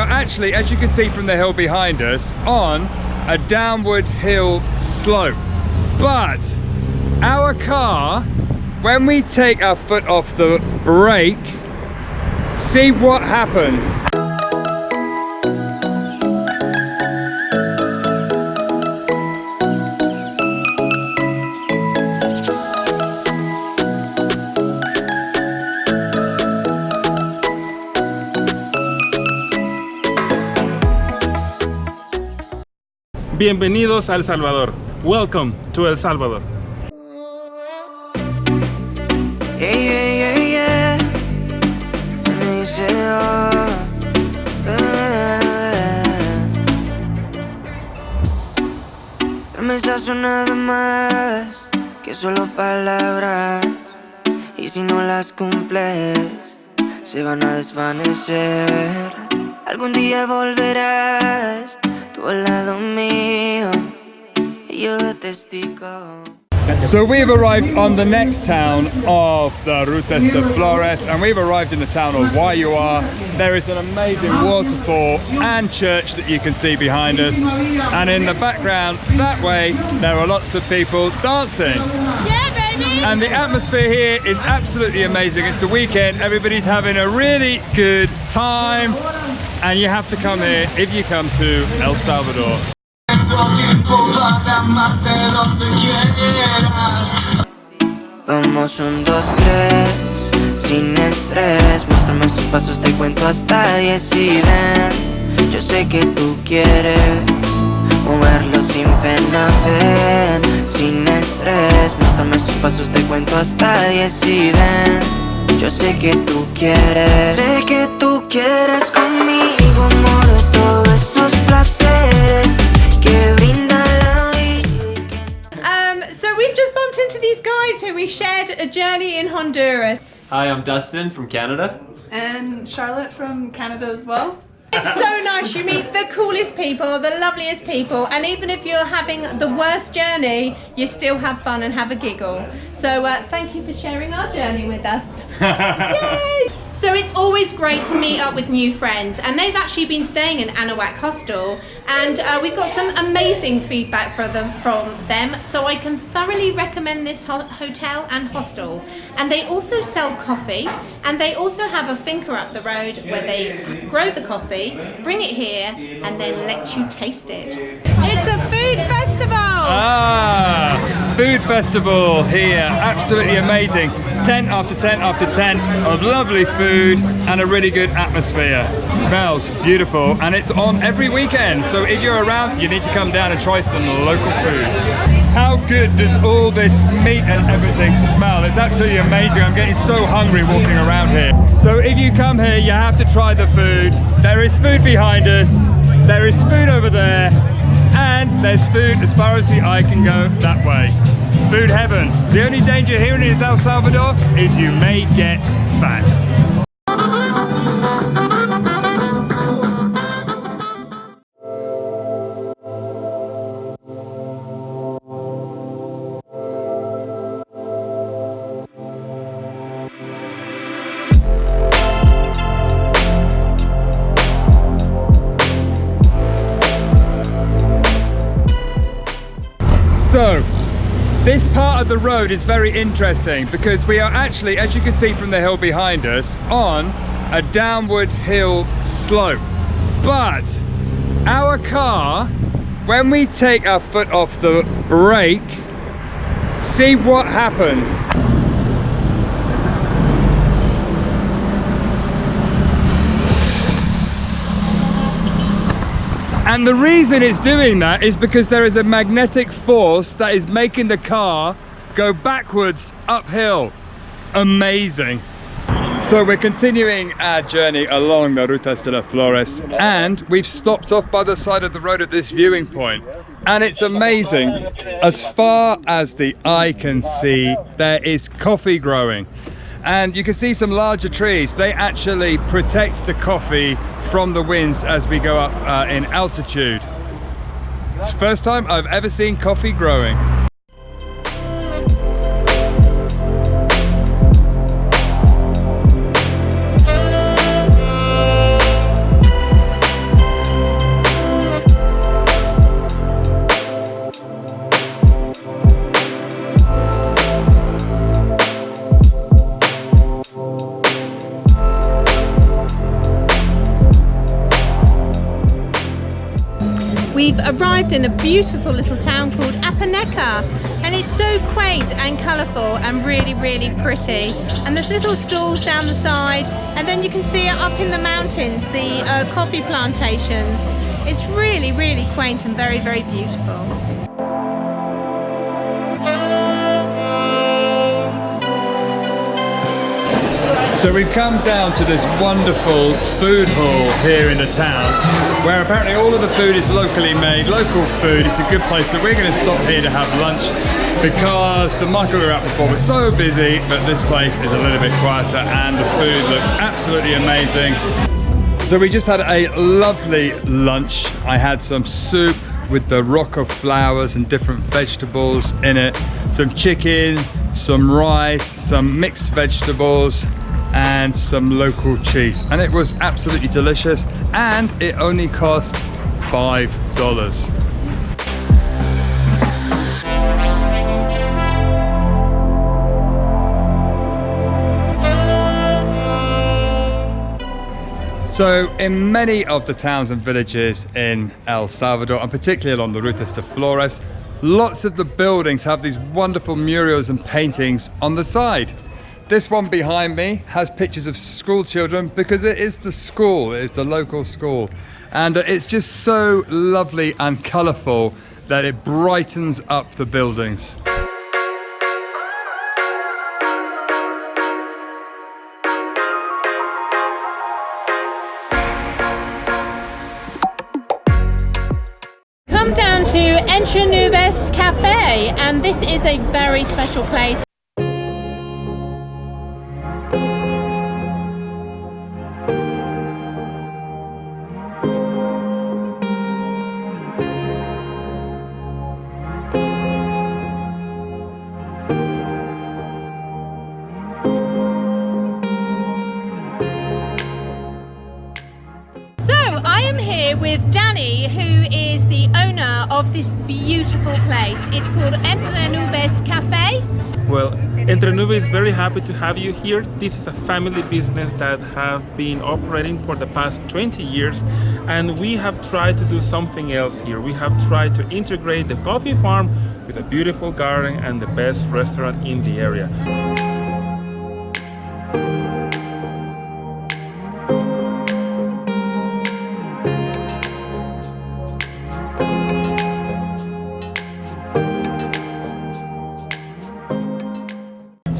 are actually, as you can see from the hill behind us, on a downward hill slope. But our car, when we take our foot off the brake, see what happens. Bienvenidos a El Salvador. Welcome to El Salvador. Promesas son nada más que solo palabras, y si no las cumples se van a desvanecer. Algún día volverás tú al lado mío y yo de testigo. So we've arrived on the next town of the Ruta de Flores, and we've arrived in the town of Juayua. There is an amazing waterfall and church that you can see behind us, and in the background that way there are lots of people dancing. Yeah, baby! And the atmosphere here is absolutely amazing. It's the weekend, everybody's having a really good time, and you have to come here if you come to El Salvador. Vamos 1, 2, 3, sin estrés. Muéstrame sus pasos, te cuento hasta 10 y ven. Yo sé que tú quieres moverlo sin pena, ven. Sin estrés, muéstrame sus pasos, te cuento hasta 10 y ven. Yo sé que tú quieres, sé que tú quieres conmigo, amor, de todos esos placeres que brinda la vida. So we've just bumped into these guys who we shared a journey in Honduras. Hi, I'm Dustin from Canada. And Charlotte from Canada as well. It's so nice, you meet the coolest people, the loveliest people, and even if you're having the worst journey, you still have fun and have a giggle. So thank you for sharing our journey with us. Yay! So it's always great to meet up with new friends, and they've actually been staying in Anahuac Hostel, and we've got some amazing feedback from them, so I can thoroughly recommend this hotel and hostel. And they also sell coffee, and they also have a finca up the road where they grow the coffee, bring it here, and then let you taste it. It's a food festival! Ah, food festival here, absolutely amazing. Tent after tent after tent of lovely food and a really good atmosphere. Smells beautiful, and it's on every weekend, so if you're around you need to come down and try some local food. How good does all this meat and everything smell? It's absolutely amazing. I'm getting so hungry walking around here. So if you come here you have to try the food. There is food behind us, there is food over there, and there's food as far as the eye can go that way. Food heaven. The only danger here in El Salvador is you may get fat. So, this part of the road is very interesting because we are actually, as you can see from the hill behind us, on a downward hill slope. But our car, when we take our foot off the brake, see what happens. And the reason it's doing that is because there is a magnetic force that is making the car go backwards uphill. Amazing. So we're continuing our journey along the Ruta de Flores, and we've stopped off by the side of the road at this viewing point. And it's amazing. As far as the eye can see, there is coffee growing. And you can see some larger trees. They actually protect the coffee from the winds as we go up in altitude. It's the first time I've ever seen coffee growing. We've arrived in a beautiful little town called Apeneca, and it's so quaint and colourful and really, really pretty. And there's little stalls down the side, and then you can see it up in the mountains, the coffee plantations. It's really, really quaint and very, very beautiful. So we've come down to this wonderful food hall here in the town, where apparently all of the food is locally made, local food. It's a good place, so we're going to stop here to have lunch because the market we were at before was so busy, but this place is a little bit quieter and the food looks absolutely amazing. So we just had a lovely lunch. I had some soup with the rock of flowers and different vegetables in it, some chicken, some rice, some mixed vegetables, and some local cheese, and it was absolutely delicious, and it only cost $5. So in many of the towns and villages in El Salvador, and particularly along the Ruta to Flores, lots of the buildings have these wonderful murals and paintings on the side. This one behind me has pictures of school children because it is the school, it is the local school. And it's just so lovely and colourful that it brightens up the buildings. Come down to Entre Nubes Cafe, and this is a very special place. With Danny, who is the owner of this beautiful place. It's called Entre Nubes Cafe. Well, Entre Nubes is very happy to have you here. This is a family business that have been operating for the past 20 years, and we have tried to do something else here. We have tried to integrate the coffee farm with a beautiful garden and the best restaurant in the area.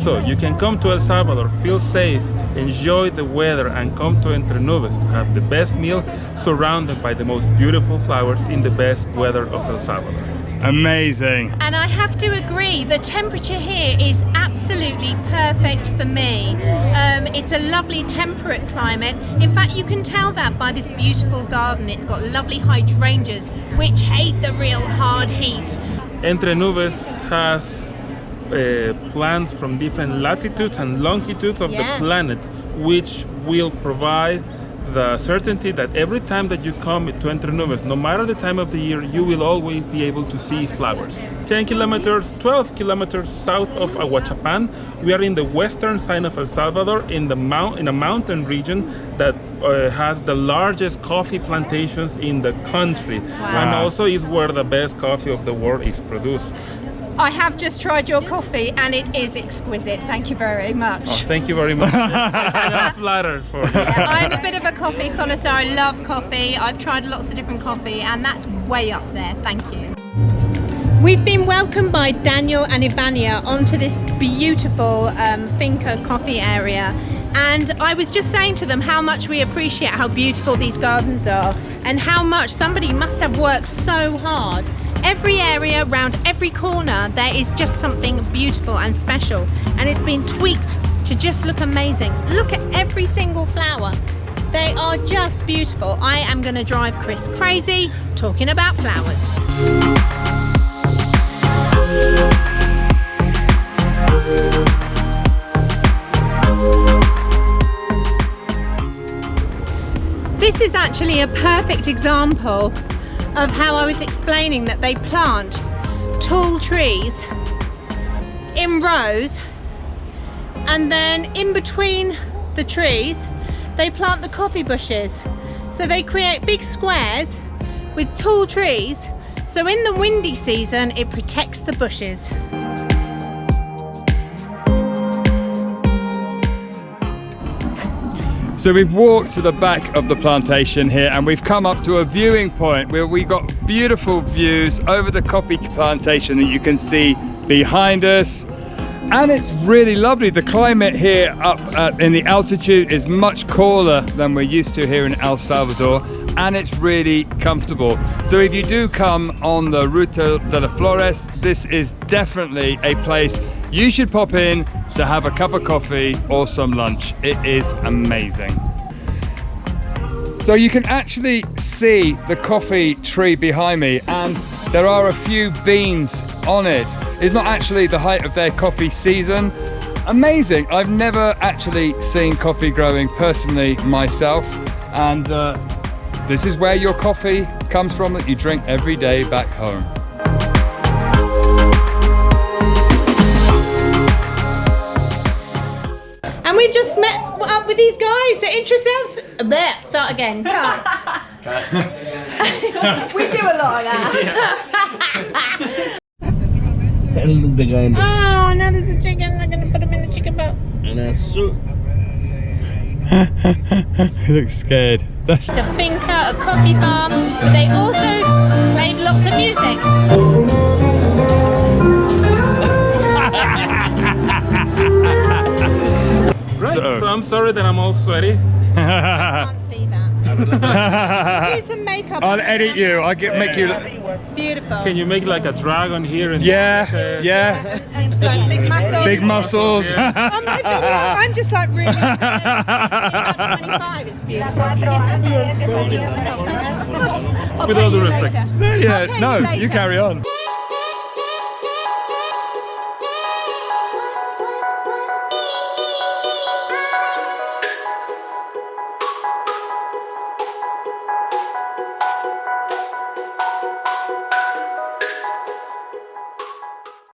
So you can come to El Salvador, feel safe, enjoy the weather, and come to Entre Nubes to have the best meal surrounded by the most beautiful flowers in the best weather of El Salvador. Amazing. And I have to agree, the temperature here is absolutely perfect for me. It's a lovely temperate climate. In fact, you can tell that by this beautiful garden. It's got lovely hydrangeas, which hate the real hard heat. Entre Nubes has plants from different latitudes and longitudes of the planet, which will provide the certainty that every time that you come to Entre Nubes, no matter the time of the year, you will always be able to see flowers. 10 kilometers, 12 kilometers south of Aguachapan, we are in the western side of El Salvador, in a mountain region that has the largest coffee plantations in the country. Wow. And also is where the best coffee of the world is produced. I have just tried your coffee and it is exquisite. Thank you very much. Oh, thank you very much. I'm flattered for you. Yeah, I'm a bit of a coffee connoisseur. I love coffee. I've tried lots of different coffee and that's way up there. Thank you. We've been welcomed by Daniel and Ivania onto this beautiful finca coffee area. And I was just saying to them how much we appreciate how beautiful these gardens are and how much somebody must have worked so hard. Every area, around every corner, there is just something beautiful and special, and it's been tweaked to just look amazing. Look at every single flower. They are just beautiful. I am going to drive Chris crazy talking about flowers. This is actually a perfect example of how I was explaining that they plant tall trees in rows, and then in between the trees they plant the coffee bushes. So they create big squares with tall trees, so in the windy season it protects the bushes. So we've walked to the back of the plantation here and we've come up to a viewing point where we got beautiful views over the coffee plantation that you can see behind us. And it's really lovely. The climate here up in the altitude is much cooler than we're used to here in El Salvador, and it's really comfortable. So if you do come on the Ruta de las Flores, this is definitely a place you should pop in to have a cup of coffee or some lunch. It is amazing. So you can actually see the coffee tree behind me, and there are a few beans on it. It's not actually the height of their coffee season. Amazing. I've never actually seen coffee growing personally myself, and this is where your coffee comes from that you drink every day back home. And we've just met up with these guys. So interest yourselves. Start again. Cut. We do a lot of that. Oh, now there's a chicken. They're gonna put him in the chicken boat. And a soup. He looks scared. It's a finca, a coffee farm, but they also played lots of music. Right, so I'm sorry that I'm all sweaty. I can't see that. Do some makeup. I'll edit you. I'll make you. Beautiful. Can you make like a dragon here? And Yeah. And like big muscles. Big muscles. On my video, I'm just like really scared. About 25, it's beautiful. With all due respect. Yeah. I'll pay No, later. you carry on.